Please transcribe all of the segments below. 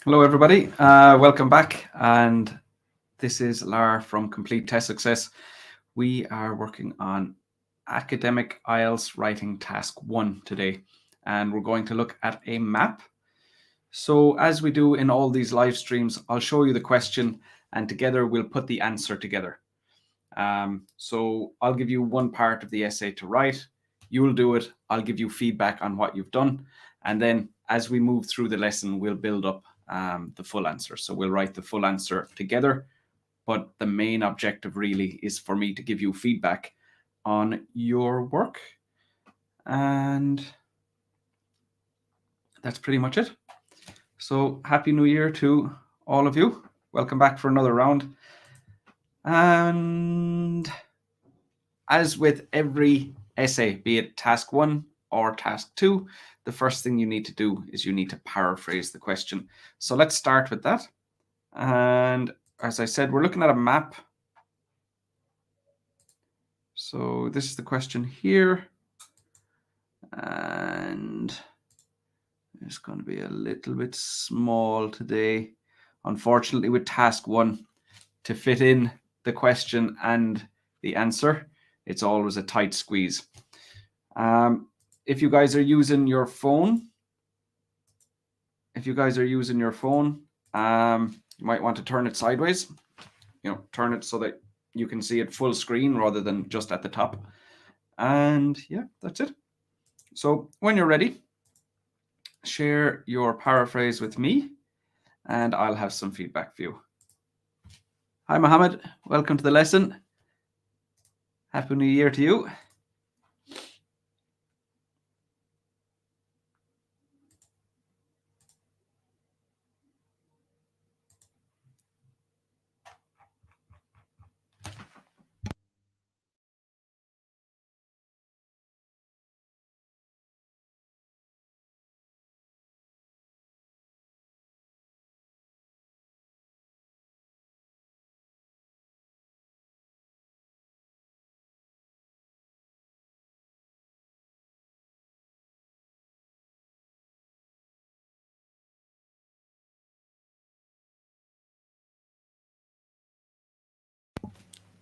Hello, everybody. Welcome back. And this is Lara from Complete Test Success. We are working on Academic IELTS Writing Task 1 today. And we're going to look at a map. So as we do in all these live streams, I'll show you the question and together we'll put the answer together. So I'll give you one part of the essay to write. You'll do it. I'll give you feedback on what you've done. And then as we move through the lesson, we'll build up the full answer. So we'll write the full answer together. But the main objective really is for me to give you feedback on your work. And that's pretty much it. So Happy New Year to all of you. Welcome back for another round. And as with every essay, be it task 1 or task 2, the first thing you need to do is you need to paraphrase the question. So let's start with that. And as I said, we're looking at a map. So this is the question here. And it's going to be a little bit small today. Unfortunately, with task 1, to fit in the question and the answer, it's always a tight squeeze. If you guys are using your phone, you might want to turn it sideways. Turn it so that you can see it full screen rather than just at the top. And yeah, that's it. So when you're ready, share your paraphrase with me and I'll have some feedback for you. Hi, Mohammed. Welcome to the lesson. Happy New Year to you.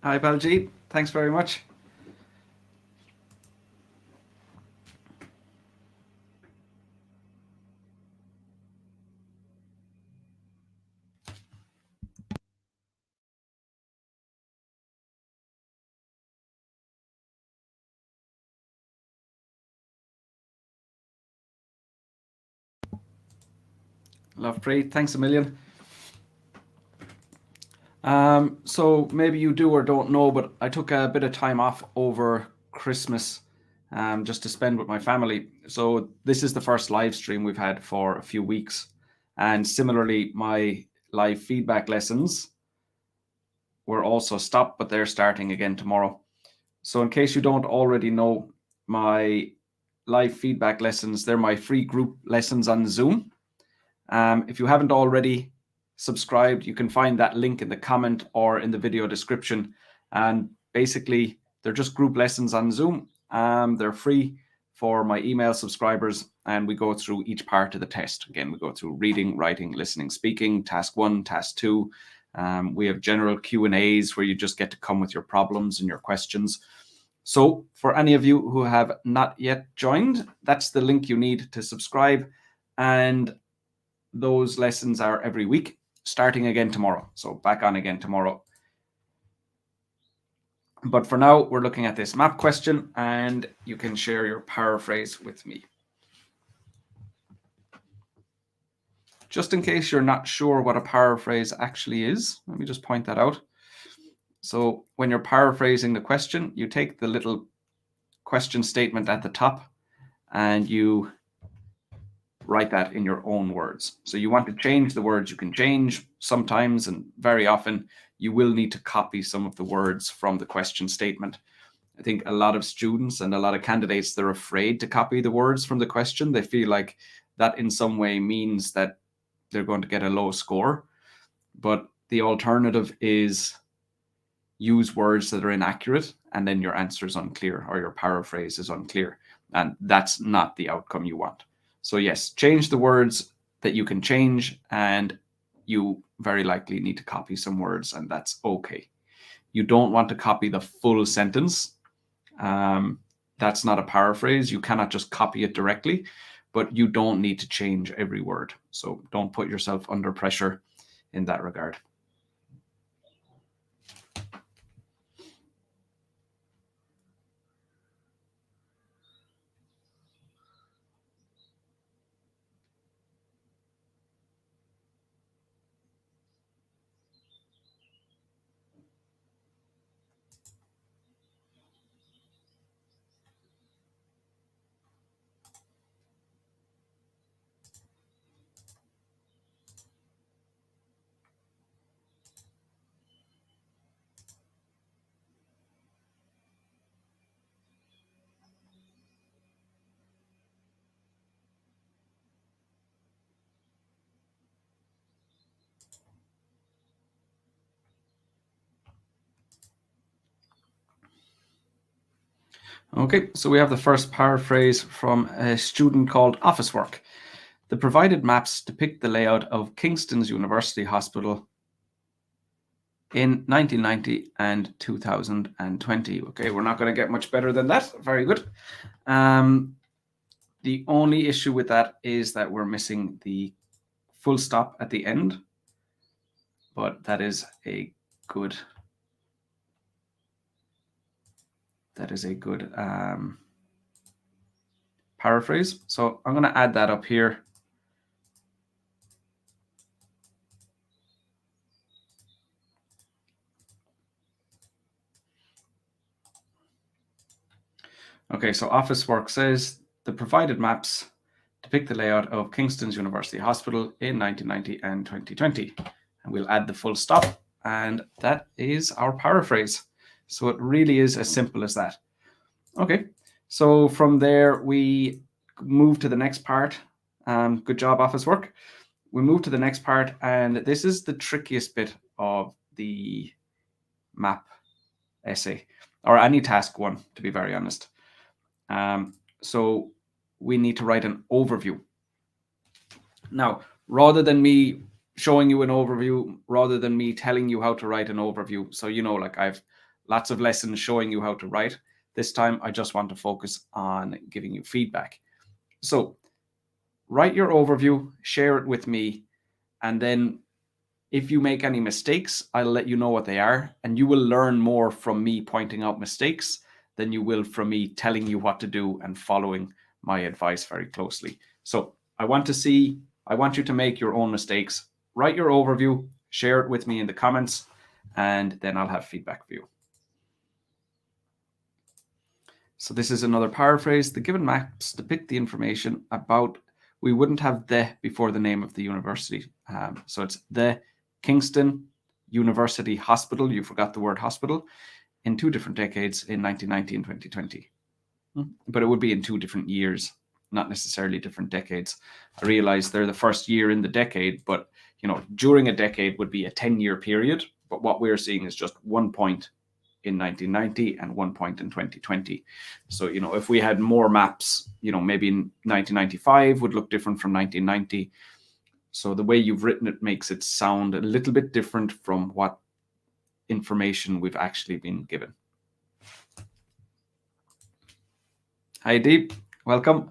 Hi, Baljeet. Thanks very much. Love Preet. Thanks a million. So maybe you do or don't know, but I took a bit of time off over Christmas just to spend with my family. So this is the first live stream we've had for a few weeks. And similarly, my live feedback lessons were also stopped, but they're starting again tomorrow. So in case you don't already know, my live feedback lessons, they're my free group lessons on Zoom. If you haven't already subscribed, you can find that link in the comment or in the video description. And basically, they're just group lessons on Zoom. They're free for my email subscribers, and we go through each part of the test. Again, we go through reading, writing, listening, speaking, task 1, task 2. We have general Q&As where you just get to come with your problems and your questions. So for any of you who have not yet joined, that's the link you need to subscribe. And those lessons are every week, starting again tomorrow. So back on again tomorrow. But for now, we're looking at this map question, and you can share your paraphrase with me. Just in case you're not sure what a paraphrase actually is, let me just point that out. So when you're paraphrasing the question, you take the little question statement at the top and you write that in your own words. So you want to change the words, you can change sometimes, and very often you will need to copy some of the words from the question statement. I think a lot of students and a lot of candidates, they're afraid to copy the words from the question. They feel like that in some way means that they're going to get a low score. But the alternative is use words that are inaccurate, and then your answer is unclear or your paraphrase is unclear. And that's not the outcome you want. So yes, change the words that you can change, and you very likely need to copy some words, and that's okay. You don't want to copy the full sentence. That's not a paraphrase. You cannot just copy it directly, but you don't need to change every word. So don't put yourself under pressure in that regard. Okay, so we have the first paraphrase from a student called Office Work. The provided maps depict the layout of Kingston's University Hospital in 1990 and 2020. Okay, we're not going to get much better than that. Very good. The only issue with that is that we're missing the full stop at the end, but that is a good paraphrase. So I'm going to add that up here. Okay, so Office Work says the provided maps depict the layout of Kingston's University Hospital in 1990 and 2020. And we'll add the full stop, and that is our paraphrase. So it really is as simple as that. Okay, so from there we move to the next part. Good job, Office Work. We move to the next part, and this is the trickiest bit of the map essay, or any task one, to be very honest. So we need to write an overview. Now, rather than me showing you an overview, rather than me telling you how to write an overview, so like I've lots of lessons showing you how to write, this time I just want to focus on giving you feedback. So write your overview, share it with me, and then if you make any mistakes, I'll let you know what they are, and you will learn more from me pointing out mistakes than you will from me telling you what to do and following my advice very closely. So I want you to make your own mistakes. Write your overview, share it with me in the comments, and then I'll have feedback for you. So this is another paraphrase. The given maps depict the information about, we wouldn't have the before the name of the university. So it's the Kingston University Hospital. You forgot the word hospital. In 2 different decades, in 1990 and 2020. But it would be in 2 different years, not necessarily different decades. I realize they're the first year in the decade, but during a decade would be a 10-year period. But what we're seeing is just 1 point in 1990 and 1 point in 2020. So, if we had more maps, maybe in 1995 would look different from 1990. So the way you've written it makes it sound a little bit different from what information we've actually been given. Hi, Deep. Welcome.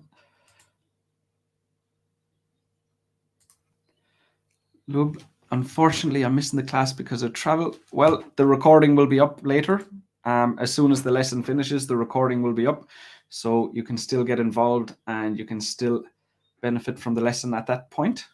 Lub, unfortunately, I'm missing the class because of travel. Well, the recording will be up later. As soon as the lesson finishes, the recording will be up. So you can still get involved and you can still benefit from the lesson at that point.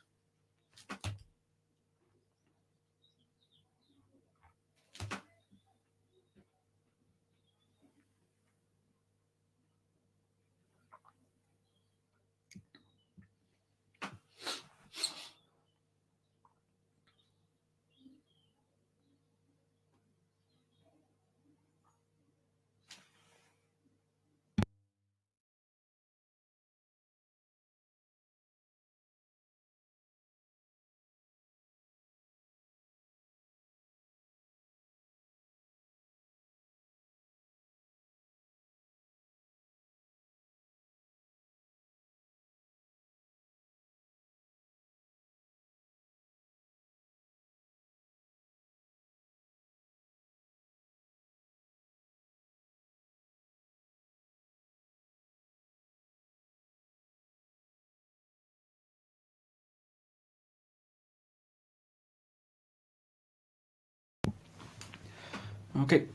Okay,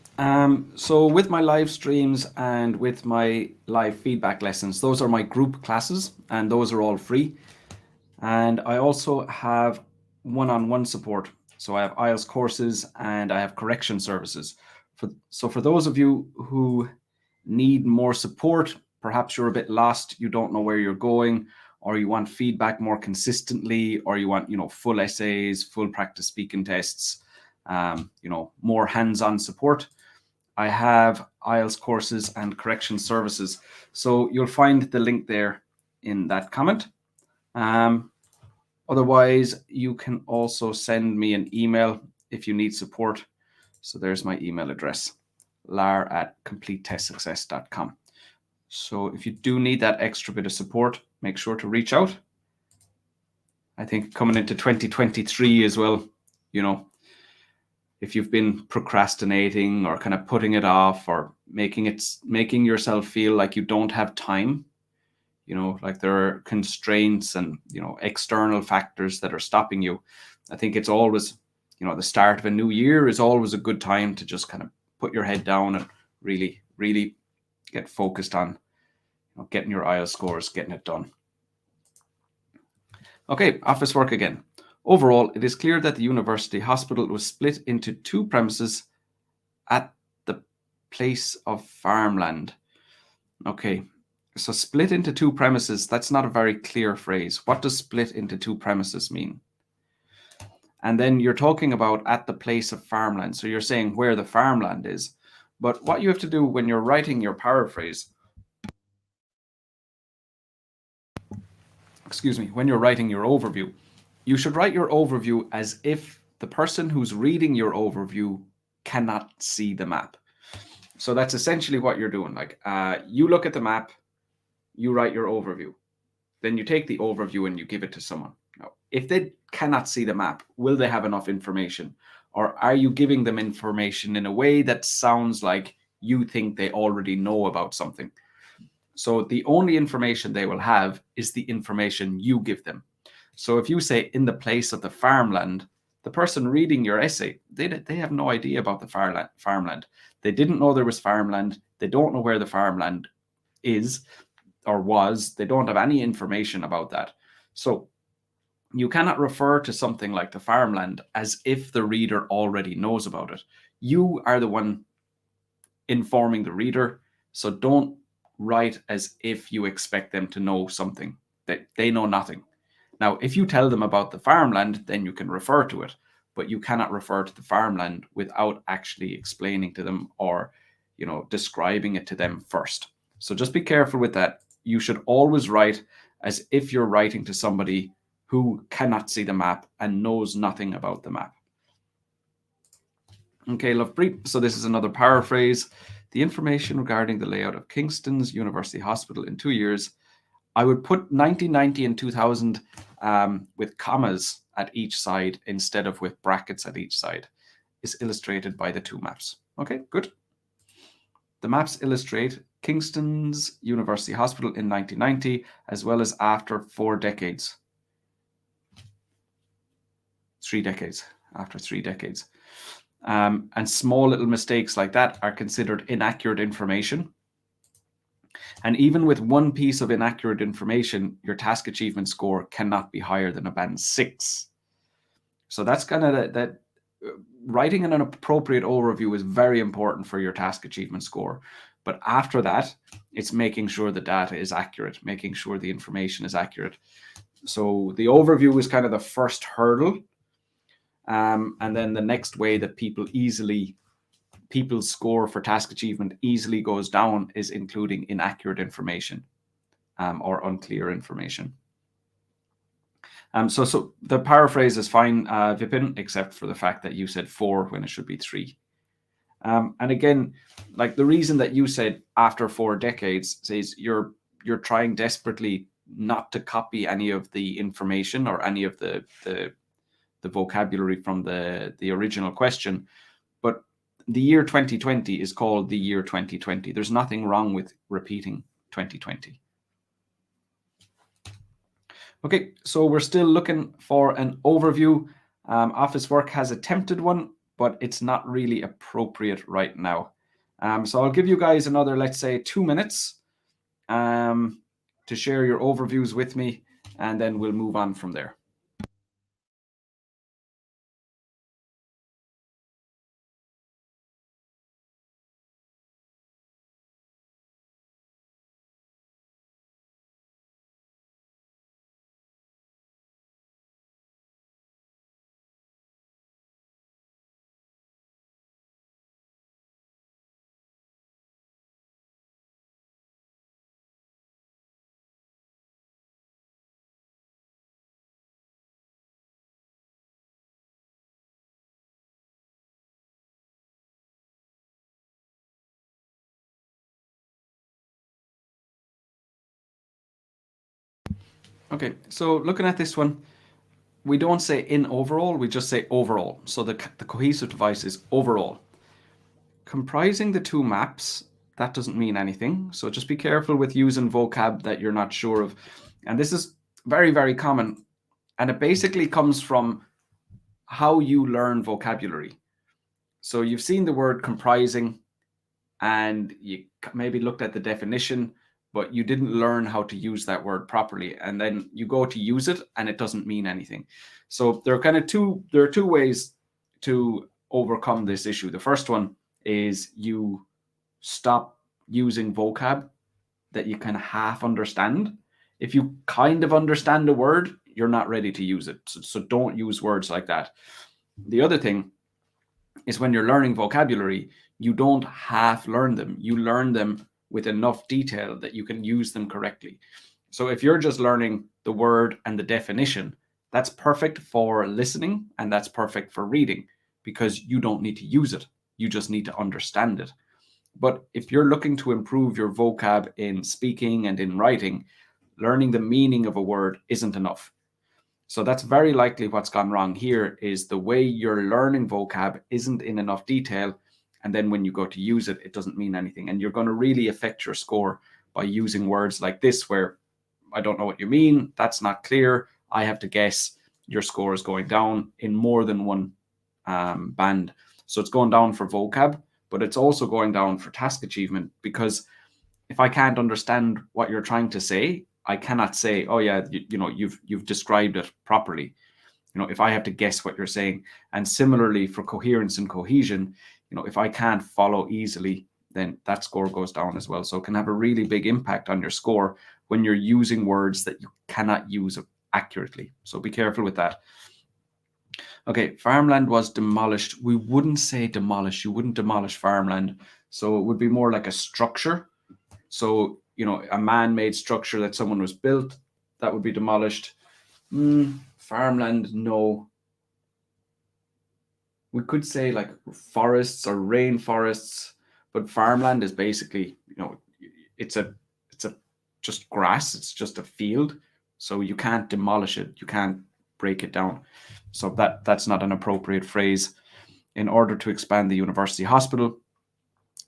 so with my live streams and with my live feedback lessons, those are my group classes and those are all free. And I also have one-on-one support. So I have IELTS courses and I have correction services. So for those of you who need more support, perhaps you're a bit lost, you don't know where you're going, or you want feedback more consistently, or you want, full essays, full practice speaking tests, more hands-on support. I have IELTS courses and correction services. So you'll find the link there in that comment. Otherwise, you can also send me an email if you need support. So there's my email address, lar@completetestsuccess.com. So if you do need that extra bit of support, make sure to reach out. I think coming into 2023 as well, if you've been procrastinating or kind of putting it off or making yourself feel like you don't have time, like there are constraints and, external factors that are stopping you. I think it's always, the start of a new year is always a good time to just kind of put your head down and really, really get focused on getting your IELTS scores, getting it done. Okay, office work again. Overall, it is clear that the university hospital was split into two premises at the place of farmland. Okay, so split into two premises, that's not a very clear phrase. What does split into two premises mean? And then you're talking about at the place of farmland. So you're saying where the farmland is. But what you have to do when you're writing your paraphrase, when you're writing your overview, you should write your overview as if the person who's reading your overview cannot see the map. So that's essentially what you're doing. Like you look at the map, you write your overview. Then you take the overview and you give it to someone. Now, if they cannot see the map, will they have enough information? Or are you giving them information in a way that sounds like you think they already know about something? So the only information they will have is the information you give them. So if you say in the place of the farmland, the person reading your essay, they have no idea about the farmland. They didn't know there was farmland. They don't know where the farmland is or was. They don't have any information about that. So you cannot refer to something like the farmland as if the reader already knows about it. You are the one informing the reader. So don't write as if you expect them to know something that they know nothing. Now, if you tell them about the farmland, then you can refer to it, but you cannot refer to the farmland without actually explaining to them or, describing it to them first. So just be careful with that. You should always write as if you're writing to somebody who cannot see the map and knows nothing about the map. Okay, Lovepreet. So this is another paraphrase. The information regarding the layout of Kingston's University Hospital in 2 years, I would put 1990 and 2000 with commas at each side instead of with brackets at each side, is illustrated by the two maps. Okay, good. The maps illustrate Kingston's University Hospital in 1990, as well as after 4 decades. 3 decades, after 3 decades. And small little mistakes like that are considered inaccurate information. And even with one piece of inaccurate information, your task achievement score cannot be higher than a band 6. So that's kind of that writing an appropriate overview is very important for your task achievement score. But after that, it's making sure the data is accurate, making sure the information is accurate. So the overview is kind of the first hurdle. And then the next way that people's score for task achievement easily goes down is including inaccurate information or unclear information. So the paraphrase is fine, Vipin, except for the fact that you said 4 when it should be 3. And again, like the reason that you said after 4 decades says you're trying desperately not to copy any of the information or any of the vocabulary from the original question. But the year 2020 is called the year 2020. There's nothing wrong with repeating 2020. Okay, so we're still looking for an overview. Office Work has attempted one, but it's not really appropriate right now. So I'll give you guys another, let's say, 2 minutes to share your overviews with me, and then we'll move on from there. Okay, so looking at this one, we don't say in overall, we just say overall. So the cohesive device is overall. Comprising the two maps, that doesn't mean anything. So just be careful with using vocab that you're not sure of. And this is very, very common. And it basically comes from how you learn vocabulary. So you've seen the word comprising and you maybe looked at the definition, but you didn't learn how to use that word properly. And then you go to use it and it doesn't mean anything. So there are two ways to overcome this issue. The first one is you stop using vocab that you can half understand. If you kind of understand a word, you're not ready to use it. So don't use words like that. The other thing is when you're learning vocabulary, you don't half learn them. You learn them with enough detail that you can use them correctly. So if you're just learning the word and the definition, that's perfect for listening and that's perfect for reading because you don't need to use it. You just need to understand it. But if you're looking to improve your vocab in speaking and in writing, learning the meaning of a word isn't enough. So that's very likely what's gone wrong here is the way you're learning vocab isn't in enough detail. And then when you go to use it, it doesn't mean anything. And you're going to really affect your score by using words like this, where I don't know what you mean. That's not clear. I have to guess. Your score is going down in more than one band. So it's going down for vocab, but it's also going down for task achievement, because if I can't understand what you're trying to say, I cannot say, oh yeah, you've described it properly. If I have to guess what you're saying. And similarly for coherence and cohesion, if I can't follow easily, then that score goes down as well. So it can have a really big impact on your score when you're using words that you cannot use accurately. So be careful with that. Okay, farmland was demolished. We wouldn't say demolish. You wouldn't demolish farmland. So it would be more like a structure. So, a man-made structure that someone was built, that would be demolished. Farmland, no. We could say like forests or rainforests, but farmland is basically, it's a just grass. It's just a field. So you can't demolish it. You can't break it down. So that's not an appropriate phrase. In order to expand the university hospital,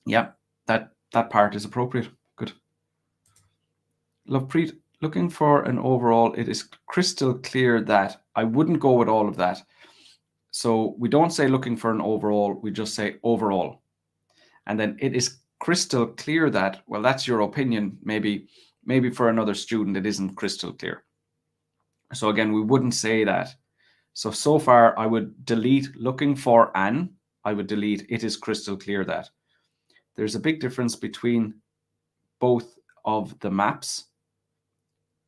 yeah, that part is appropriate. Good. Lovepreet, looking for an overall, it is crystal clear that I wouldn't go with all of that. So we don't say looking for an overall, we just say overall. And then it is crystal clear that, well, that's your opinion. Maybe for another student, it isn't crystal clear. So again, we wouldn't say that. So far, I would delete looking for an, I would delete it is crystal clear that. There's a big difference between both of the maps.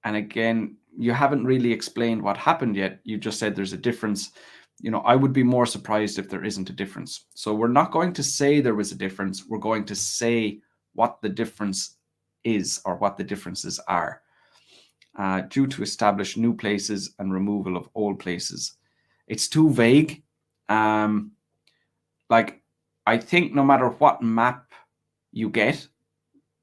And again, you haven't really explained what happened yet. You just said there's a difference. I would be more surprised if there isn't a difference. So we're not going to say there was a difference. We're going to say what the difference is or what the differences are. Due to establish new places and removal of old places. It's too vague. I think no matter what map you get,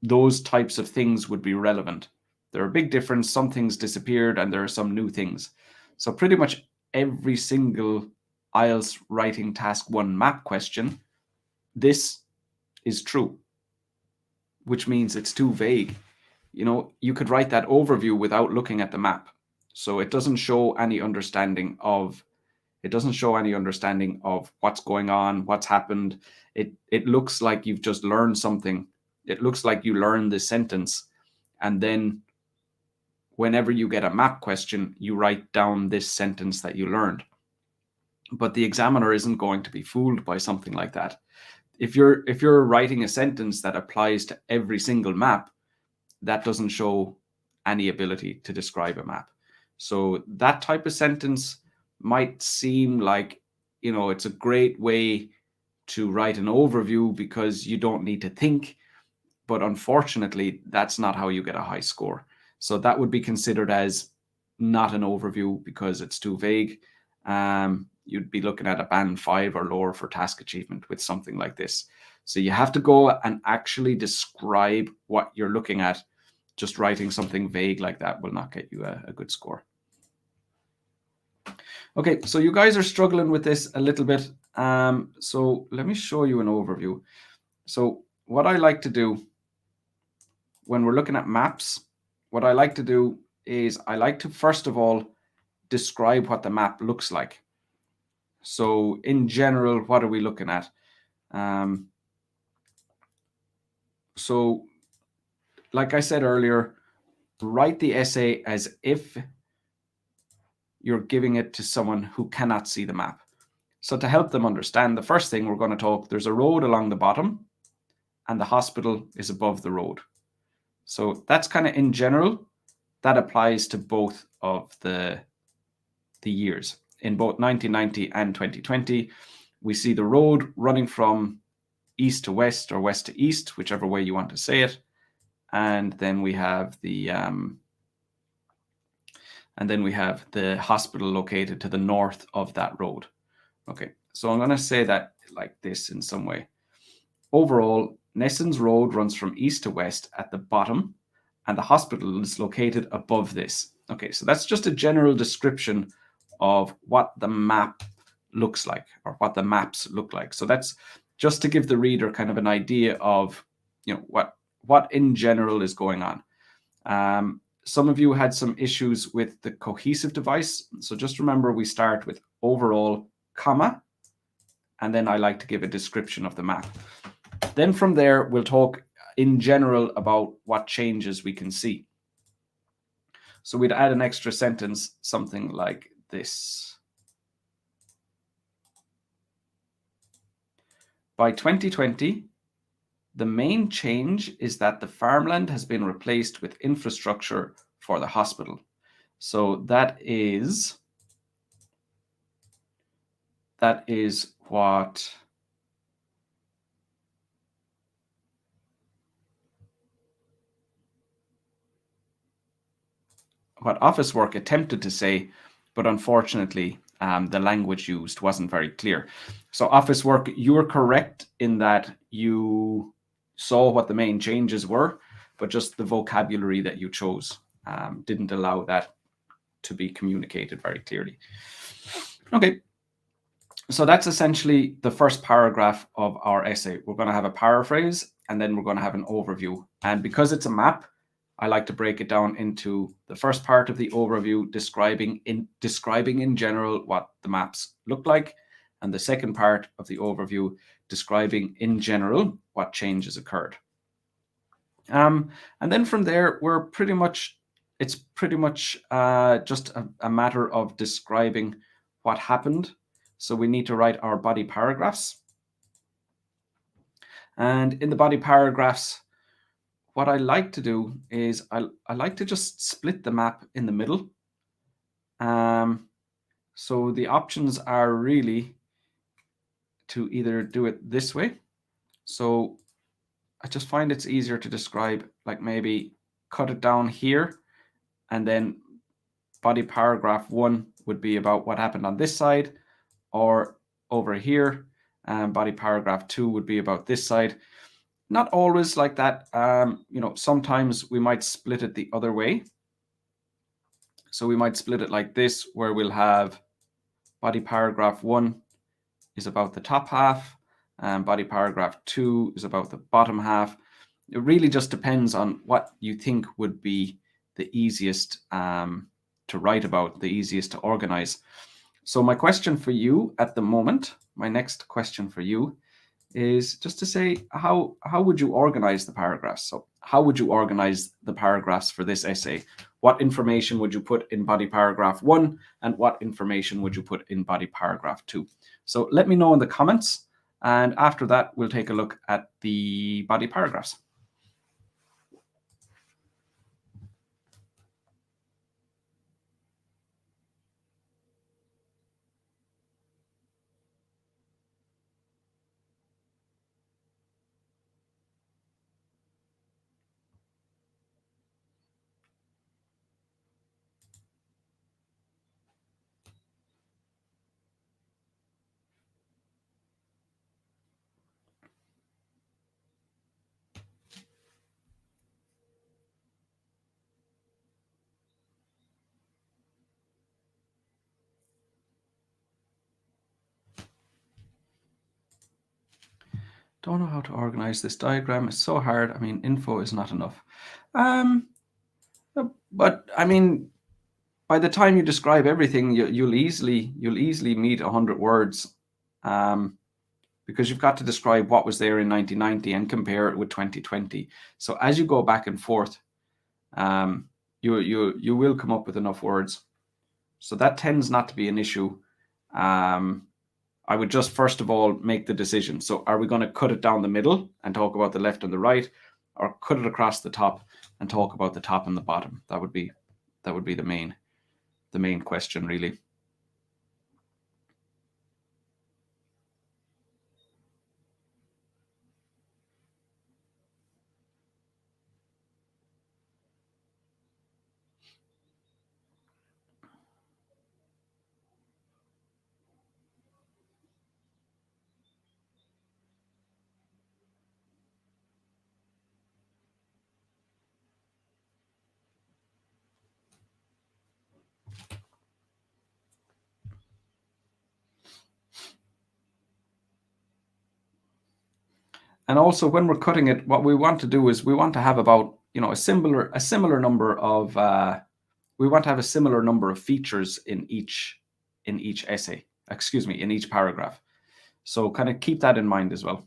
those types of things would be relevant. There are a big difference. Some things disappeared and there are some new things. So pretty much every single IELTS writing task 1 map question, this is true, which means it's too vague. You could write that overview without looking at the map. So it doesn't show any understanding of It doesn't show any understanding of what's going on, what's happened. It looks like you've just learned something. It looks like you learned this sentence, and then whenever you get a map question, you write down this sentence that you learned. But the examiner isn't going to be fooled by something like that. If you're writing a sentence that applies to every single map, that doesn't show any ability to describe a map. So that type of sentence might seem like, it's a great way to write an overview because you don't need to think, but unfortunately, that's not how you get a high score. So that would be considered as not an overview because it's too vague. You'd be looking at a band 5 or lower for task achievement with something like this. So you have to go and actually describe what you're looking at. Just writing something vague like that will not get you a good score. Okay, so you guys are struggling with this a little bit. So let me show you an overview. So what I like to do when we're looking at maps, what I like to do is I like to, first of all, describe what the map looks like. So in general, what are we looking at? So like I said earlier, write the essay as if you're giving it to someone who cannot see the map. So to help them understand, the first thing we're going to talk, there's a road along the bottom and the hospital is above the road. So that's kind of in general, that applies to both of the years. In both 1990 and 2020, we see the road running from east to west or west to east, whichever way you want to say it. And then we have the hospital located to the north of that road. Okay, so I'm going to say that like this in some way. Overall, Nesson's Road runs from east to west at the bottom, and the hospital is located above this. Okay, so that's just a general description of what the map looks like, or what the maps look like. So that's just to give the reader kind of an idea of, what in general is going on. Some of you had some issues with the cohesive device. So just remember, we start with overall, comma, and then I like to give a description of the map. Then from there, we'll talk in general about what changes we can see. So we'd add an extra sentence, something like this. By 2020, the main change is that the farmland has been replaced with infrastructure for the hospital. So that is what Office Work attempted to say, but unfortunately, the language used wasn't very clear. So Office Work, you were correct in that you saw what the main changes were, but just the vocabulary that you chose didn't allow that to be communicated very clearly. Okay, so that's essentially the first paragraph of our essay. We're going to have a paraphrase, and then we're going to have an overview. And because it's a map, I like to break it down into the first part of the overview, describing in general what the maps look like, and the second part of the overview, describing in general what changes occurred. And then from there, it's pretty much just a matter of describing what happened. So we need to write our body paragraphs. And in the body paragraphs, what I like to do is I like to just split the map in the middle. So the options are really to either do it this way. So I just find it's easier to describe, like maybe cut it down here, and then body paragraph 1 would be about what happened on this side, or over here, body paragraph 2 would be about this side. Not always like that. Sometimes we might split it the other way. So we might split it like this, where we'll have body paragraph 1 is about the top half, and body paragraph 2 is about the bottom half. It really just depends on what you think would be the easiest to write about, the easiest to organize. So my question for you at the moment, my next question for you is just to say, how would you organize the paragraphs? So how would you organize the paragraphs for this essay? What information would you put in body paragraph 1 and what information would you put in body paragraph 2? So let me know in the comments, and after that we'll take a look at the body paragraphs. Don't know how to organize this diagram. It's so hard. I mean, info is not enough. But I mean, by the time you describe everything, you'll easily meet 100 words, because you've got to describe what was there in 1990 and compare it with 2020. So as you go back and forth, you will come up with enough words. So that tends not to be an issue. I would just first of all make the decision. So are we going to cut it down the middle and talk about the left and the right, or cut it across the top and talk about the top and the bottom? That would be the main question, really. And also, when we're cutting it, what we want to do is we want to have about, a similar number of we want to have a similar number of features in each essay. Excuse me, in each paragraph. So kind of keep that in mind as well.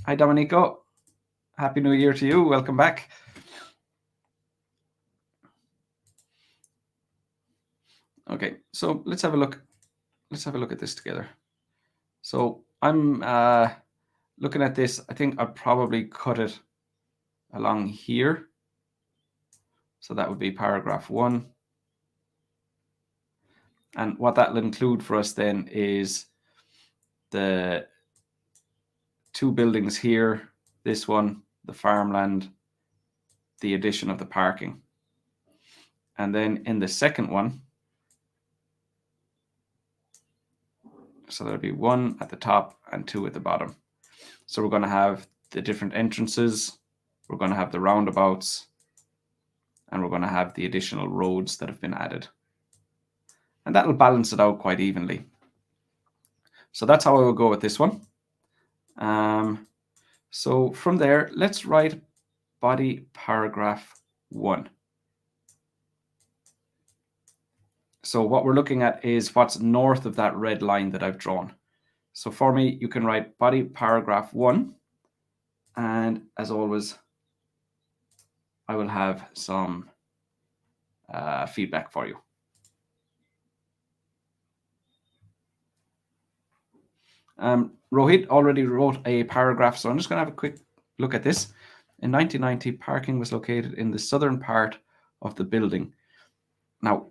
Hi, Domenico. Happy New Year to you. Welcome back. Okay, so let's have a look. Let's have a look at this together. So I'm looking at this. I think I'll probably cut it along here. So that would be paragraph 1. And what that will include for us then is the 2 buildings here, this one, the farmland, the addition of the parking. And then in the second one, so there'll be 1 at the top and 2 at the bottom. So we're going to have the different entrances, we're going to have the roundabouts, and we're going to have the additional roads that have been added. And that'll balance it out quite evenly. So that's how I will go with this one. So from there, let's write body paragraph 1. So what we're looking at is what's north of that red line that I've drawn. So for me, you can write body paragraph 1. And as always, I will have some feedback for you. Rohit already wrote a paragraph, so I'm just going to have a quick look at this. In 1990, parking was located in the southern part of the building. Now,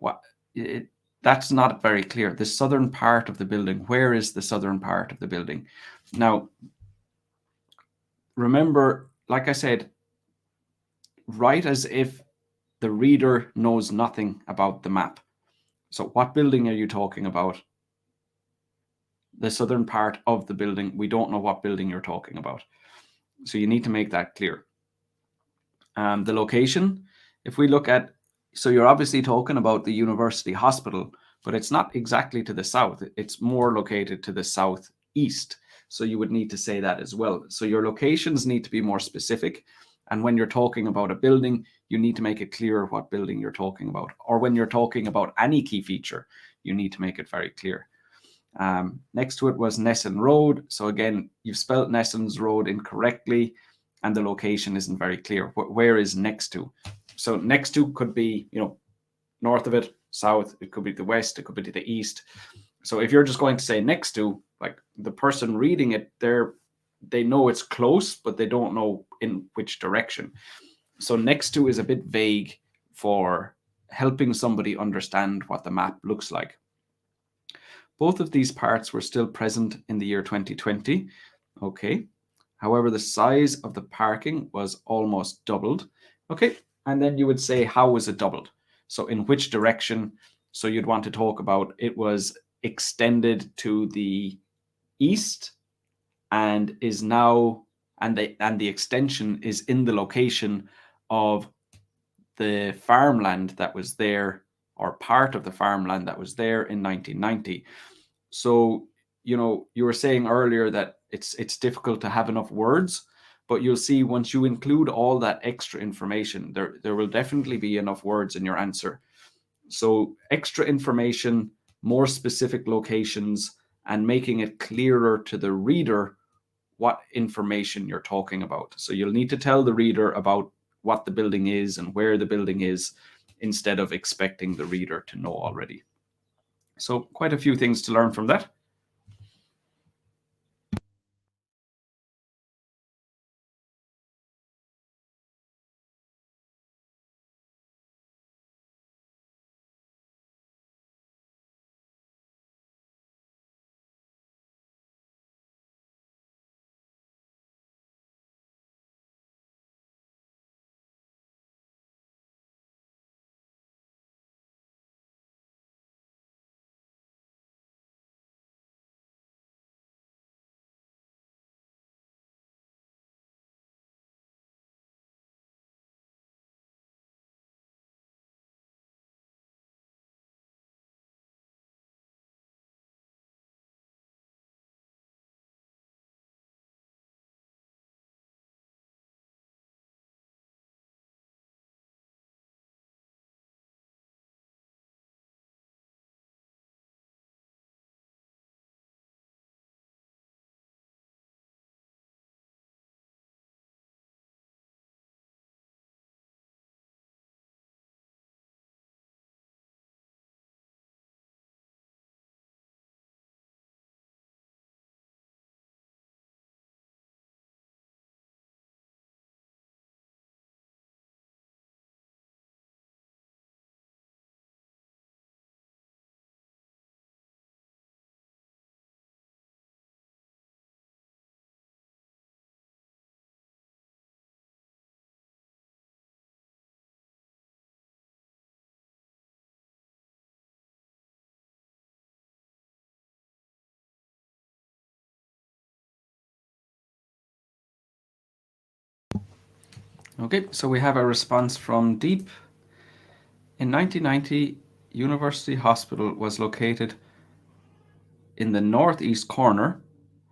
that's not very clear. The southern part of the building. Where is the southern part of the building? Now, remember, like I said, write as if the reader knows nothing about the map. So what building are you talking about? The southern part of the building. We don't know what building you're talking about. So you need to make that clear. The location, if we look at, so you're obviously talking about the university hospital, but it's not exactly to the south. It's more located to the southeast. So you would need to say that as well. So your locations need to be more specific. And when you're talking about a building, you need to make it clear what building you're talking about. Or when you're talking about any key feature, you need to make it very clear. Next to it was Nesson Road. So again, you've spelled Nesson's Road incorrectly and the location isn't very clear. Where is next to? So next to could be, north of it, south, it could be the west, it could be to the east. So if you're just going to say next to, like the person reading it, they know it's close, but they don't know in which direction. So next to is a bit vague for helping somebody understand what the map looks like. Both of these parts were still present in the year 2020. Okay. However, the size of the parking was almost doubled. Okay. And then you would say, how was it doubled? So in which direction? So you'd want to talk about it was extended to the east and is now, and the extension is in the location of the farmland that was there, or part of the farmland that was there in 1990. So, you were saying earlier that it's difficult to have enough words, but you'll see once you include all that extra information, there will definitely be enough words in your answer. So extra information, more specific locations, and making it clearer to the reader what information you're talking about. So you'll need to tell the reader about what the building is and where the building is, instead of expecting the reader to know already. So quite a few things to learn from that. Okay, so we have a response from Deep. In 1990, University Hospital was located in the northeast corner,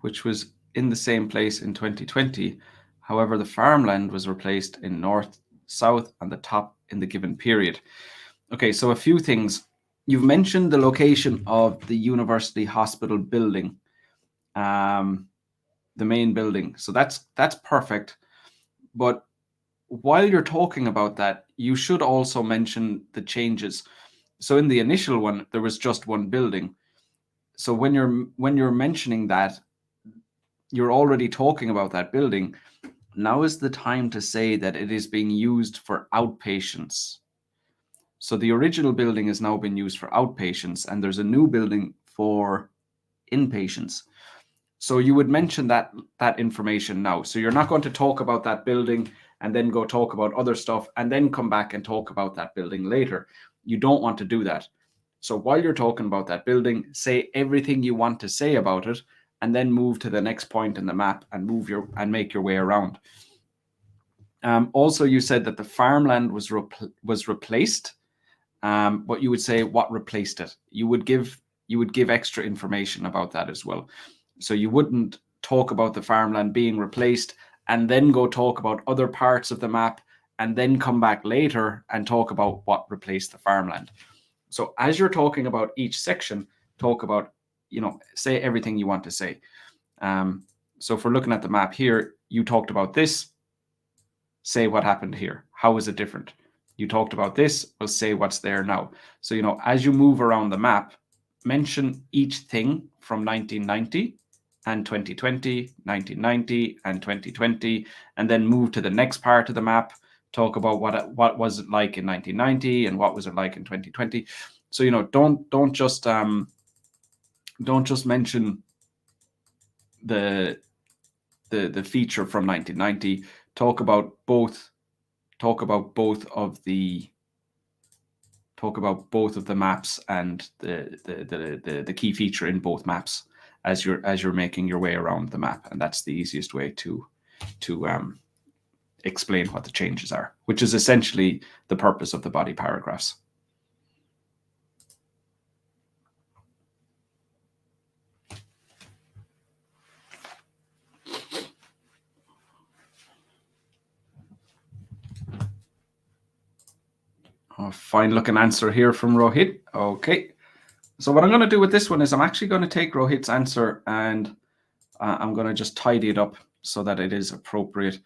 which was in the same place in 2020. However, the farmland was replaced in north, south, and the top in the given period. Okay, so a few things. You've mentioned the location of the University Hospital building, the main building. So that's perfect. But while you're talking about that, you should also mention the changes. So in the initial one, there was just one building. So when you're mentioning that, you're already talking about that building. Now is the time to say that it is being used for outpatients. So the original building has now been used for outpatients, and there's a new building for inpatients. So you would mention that information now. So you're not going to talk about that building and then go talk about other stuff and then come back and talk about that building later. You don't want to do that. So while you're talking about that building, say everything you want to say about it, and then move to the next point in the map and make your way around. Also, you said that the farmland was replaced, but you would say what replaced it. You would give extra information about that as well. So you wouldn't talk about the farmland being replaced and then go talk about other parts of the map, and then come back later and talk about what replaced the farmland. So as you're talking about each section, talk about, say everything you want to say. So if we're looking at the map here, you talked about this, say what happened here. How is it different? You talked about this, well, say what's there now. So, as you move around the map, mention each thing from 1990 and 2020, 1990 and 2020, and then move to the next part of the map, talk about what was it like in 1990 and what was it like in 2020. So, don't just mention the feature from 1990. Talk about both of the maps and the key feature in both maps as you're making your way around the map, and that's the easiest way to explain what the changes are, which is essentially the purpose of the body paragraphs. A fine looking answer here from Rohit. Okay, so what I'm going to do with this one is I'm actually going to take Rohit's answer and I'm going to just tidy it up so that it is appropriate.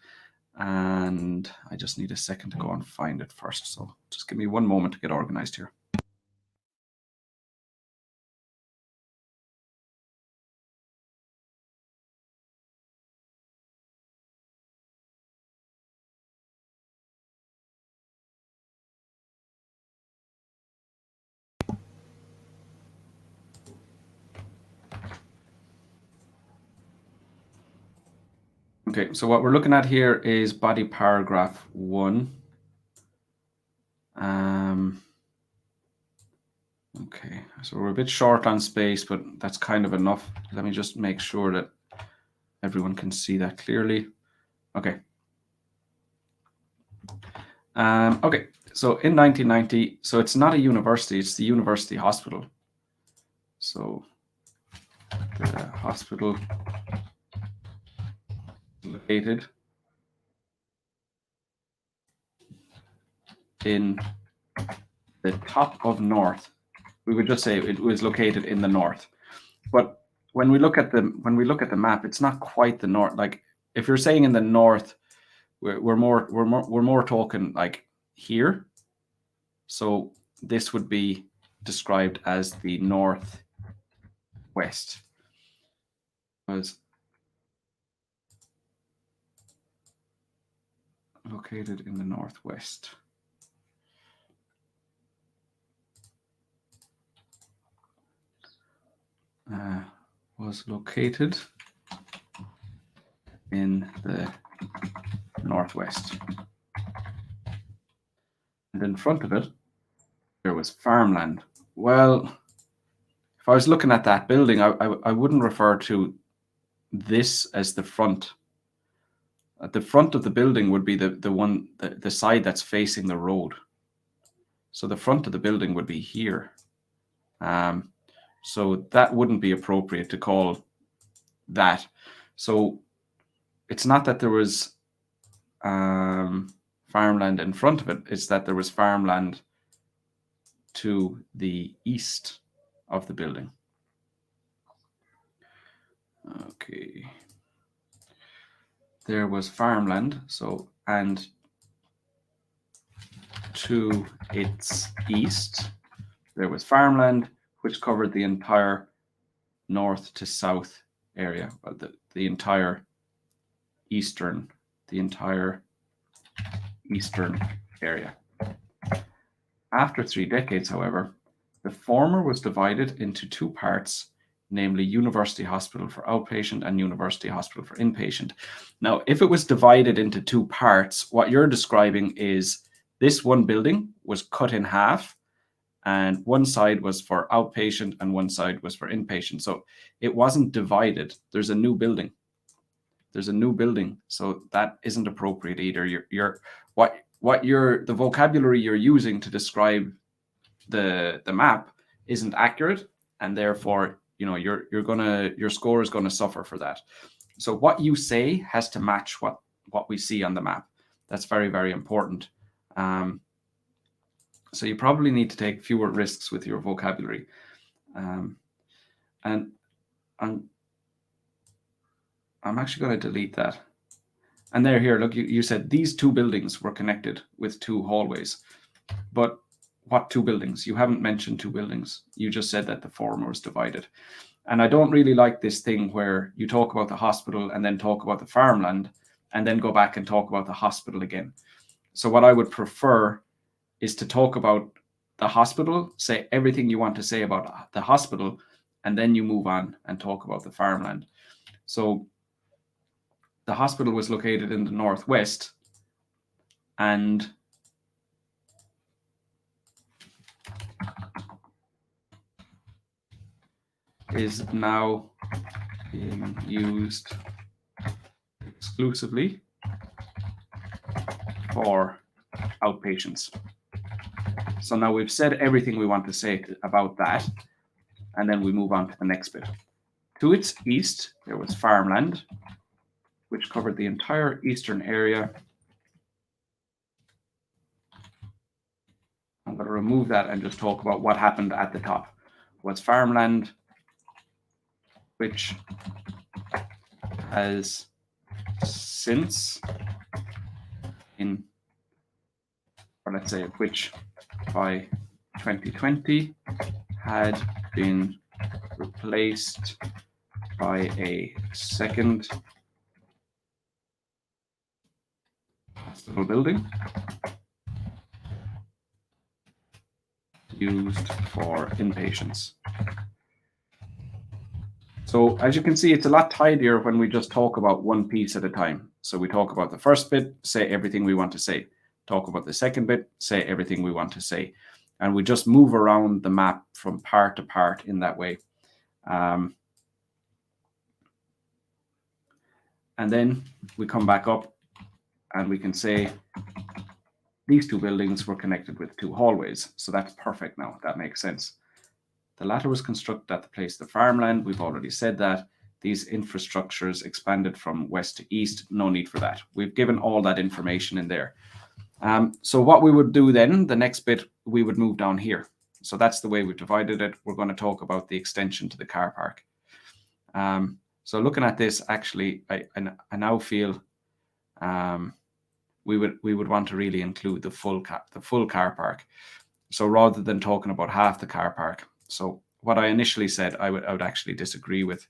And I just need a second to go and find it first. So just give me one moment to get organized here. Okay, so what we're looking at here is body paragraph 1. Okay, so we're a bit short on space, but that's kind of enough. Let me just make sure that everyone can see that clearly. Okay. Okay, so in 1990, so it's not a university, it's the university hospital. So the hospital located in the top of north. We would just say it was located in the north. But when we look at the map, it's not quite the north. Like if you're saying in the north, we're more talking like here. So this would be described as the northwest. Was located in the northwest. Was located in the northwest. And in front of it, there was farmland. Well, if I was looking at that building, I wouldn't refer to this as the front. At the front of the building would be the side that's facing the road. So the front of the building would be here. So that wouldn't be appropriate to call that. So it's not that there was farmland in front of it, it's that there was farmland to the east of the building. Okay. There was farmland, and to its east, there was farmland, which covered the entire north to south area, the entire eastern area. After 3 decades, however, the former was divided into 2 parts, namely University Hospital for outpatient and University Hospital for inpatient. Now, if it was divided into 2 parts, what you're describing is this one building was cut in half, and one side was for outpatient and one side was for inpatient. So it wasn't divided. There's a new building. So that isn't appropriate either. The vocabulary you're using to describe the map isn't accurate, and therefore, your score is gonna suffer for that. So what you say has to match what what we see on the map. That's very, very important. So you probably need to take fewer risks with your vocabulary. And I'm actually going to delete that. And here, look, you said these two buildings were connected with two hallways. But what two buildings? You haven't mentioned two buildings. You just said that the former was divided. And I don't really like this thing where you talk about the hospital and then talk about the farmland and then go back and talk about the hospital again. So what I would prefer is to talk about the hospital, say everything you want to say about the hospital, and then you move on and talk about the farmland. So the hospital was located in the northwest, and is now being used exclusively for outpatients. So now we've said everything we want to say about that, and then we move on to the next bit. To its east, there was farmland, which covered the entire eastern area. I'm going to remove that and just talk about what happened at the top. Was farmland, which has since or let's say which by 2020 had been replaced by a second hospital building used for inpatients. So as you can see, it's a lot tidier when we just talk about one piece at a time. So we talk about the first bit, say everything we want to say. Talk about the second bit, say everything we want to say. And we just move around the map from part to part in that way. And then we come back up and we can say these two buildings were connected with two hallways. So that's perfect now. That makes sense. The latter was constructed at the place of the farmland. We've already said that. These infrastructures expanded from west to east. No need for that. We've given all that information in there. So what we would do then, the next bit, we would move down here. So that's the way we've divided it. We're going to talk about the extension to the car park. So looking at this, actually, I now feel we would want to really include the full car park. So rather than talking about half the car park. So what I initially said, I would actually disagree with.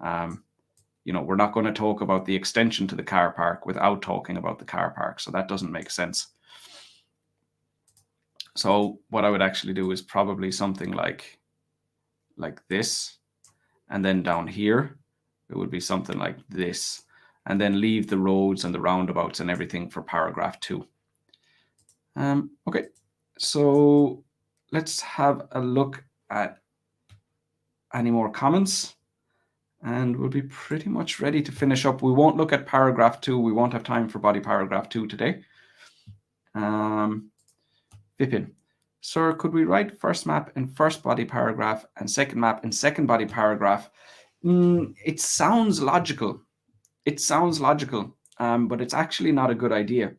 We're not going to talk about the extension to the car park without talking about the car park. So that doesn't make sense. So what I would actually do is probably something like this. And then down here, it would be something like this. And then leave the roads and the roundabouts and everything for paragraph 2. Okay, so let's have a look at any more comments. And we'll be pretty much ready to finish up. We won't look at paragraph 2. We won't have time for body paragraph 2 today. Vipin, sir, could we write first map in first body paragraph and second map in second body paragraph? It sounds logical. It sounds logical, but it's actually not a good idea.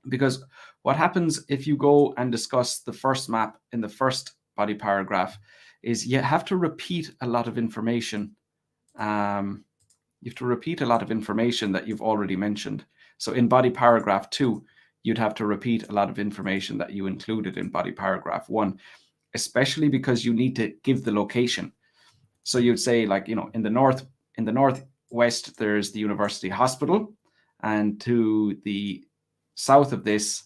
Because what happens if you go and discuss the first map in the first body paragraph is you have to repeat a lot of information. You have to repeat a lot of information that you've already mentioned. So in body paragraph 2, you'd have to repeat a lot of information that you included in body paragraph 1, especially because you need to give the location. So you'd say, in the northwest, there's the university hospital, and to the south of this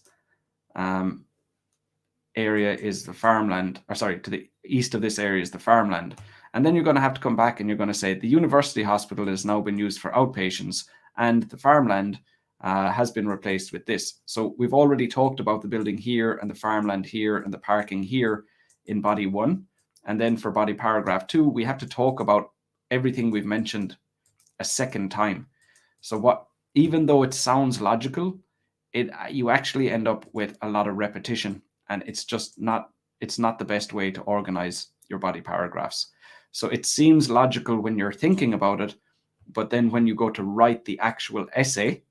area is the farmland, to the east of this area is the farmland. And then you're going to have to come back and you're going to say the university hospital has now been used for outpatients and the farmland has been replaced with this. So we've already talked about the building here and the farmland here and the parking here in body 1. And then for body paragraph 2, we have to talk about everything we've mentioned a second time. So even though it sounds logical, you actually end up with a lot of repetition, and it's not the best way to organize your body paragraphs. So it seems logical when you're thinking about it, but then when you go to write the actual essay,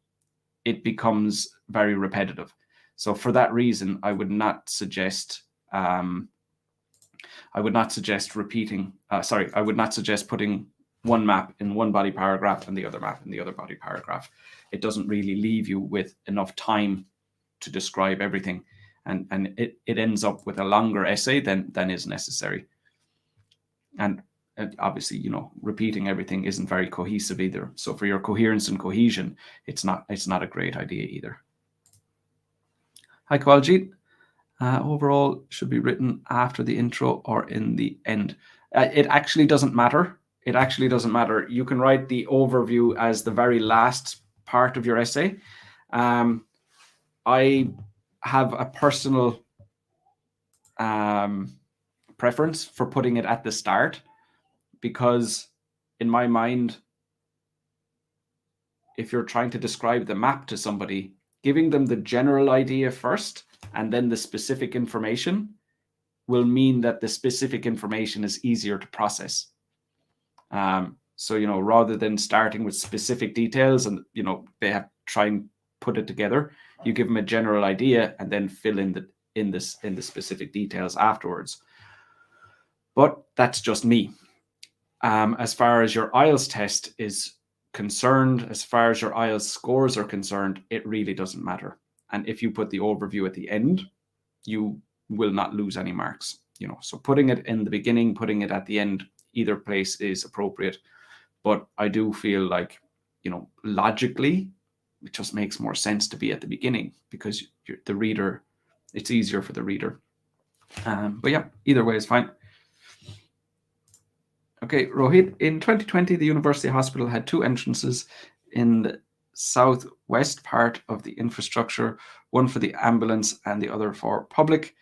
it becomes very repetitive. So for that reason, I would not suggest repeating. I would not suggest putting one map in one body paragraph and the other map in the other body paragraph. It doesn't really leave you with enough time to describe everything, and it ends up with a longer essay than is necessary. And obviously, you know, repeating everything isn't very cohesive either. So for your coherence and cohesion, it's not a great idea either. Hi, Kawaljit. Overall should be written after the intro or in the end. It actually doesn't matter. It actually doesn't matter. You can write the overview as the very last part of your essay. I have a personal preference for putting it at the start, because in my mind, if you're trying to describe the map to somebody, giving them the general idea first and then the specific information will mean that the specific information is easier to process. So, you know, rather than starting with specific details and, you know, they have to try and put it together, you give them a general idea and then fill in the specific details afterwards. But that's just me. As far as your IELTS test is concerned, as far as your IELTS scores are concerned, it really doesn't matter. And if you put the overview at the end, you will not lose any marks. You know, so putting it in the beginning, putting it at the end, either place is appropriate. But I do feel like, you know, logically, it just makes more sense to be at the beginning, because the reader, it's easier for the reader. But yeah, either way is fine. Okay, Rohit, in 2020, the University Hospital had 2 entrances in the southwest part of the infrastructure, one for the ambulance and the other for public,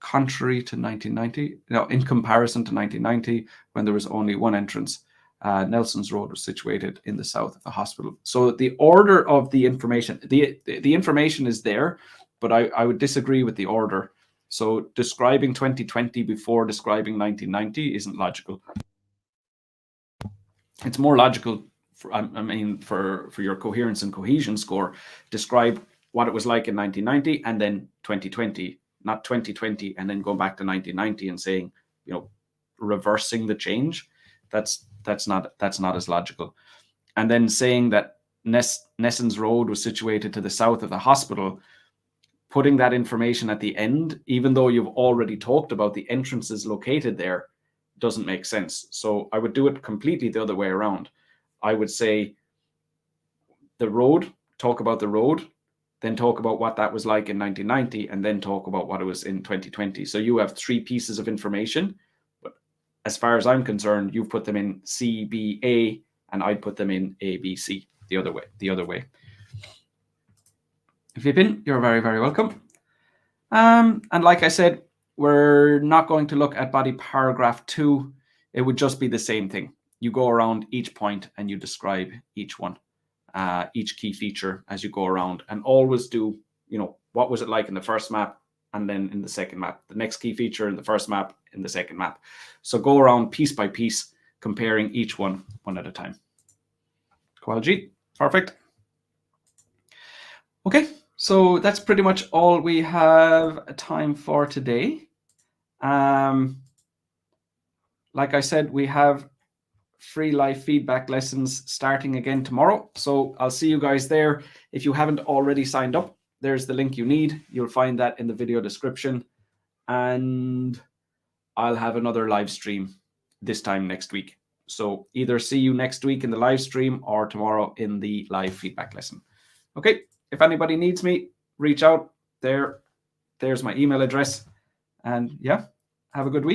contrary to 1990. No, in comparison to 1990, when there was only one entrance. Nelson's Road was situated in the south of the hospital. So the order of the information, the information is there, but I would disagree with the order. So describing 2020 before describing 1990 isn't logical. It's more logical, for your coherence and cohesion score, describe what it was like in 1990 and then 2020, not 2020 and then going back to 1990 and saying, you know, reversing the change. That's not as logical. And then saying that Nelson's Road was situated to the south of the hospital, putting that information at the end, even though you've already talked about the entrances located there, doesn't make sense. So I would do it completely the other way around. I would say the road, talk about the road, then talk about what that was like in 1990, and then talk about what it was in 2020. So you have 3 pieces of information, but as far as I'm concerned, you've put them in C, B, A, and I'd put them in A, B, C, the other way. If you've been, you're very, very welcome. And like I said, we're not going to look at body paragraph 2. It would just be the same thing. You go around each point and you describe each one, each key feature as you go around, and always do, you know, what was it like in the first map and then in the second map, the next key feature in the first map, in the second map. So go around piece by piece, comparing each one at a time. Kawaljit, perfect. Okay. So that's pretty much all we have time for today. Like I said, we have free live feedback lessons starting again tomorrow. So I'll see you guys there. If you haven't already signed up, there's the link you need. You'll find that in the video description. And I'll have another live stream this time next week. So either see you next week in the live stream or tomorrow in the live feedback lesson. Okay. If anybody needs me, reach out. There's my email address. And yeah, have a good week.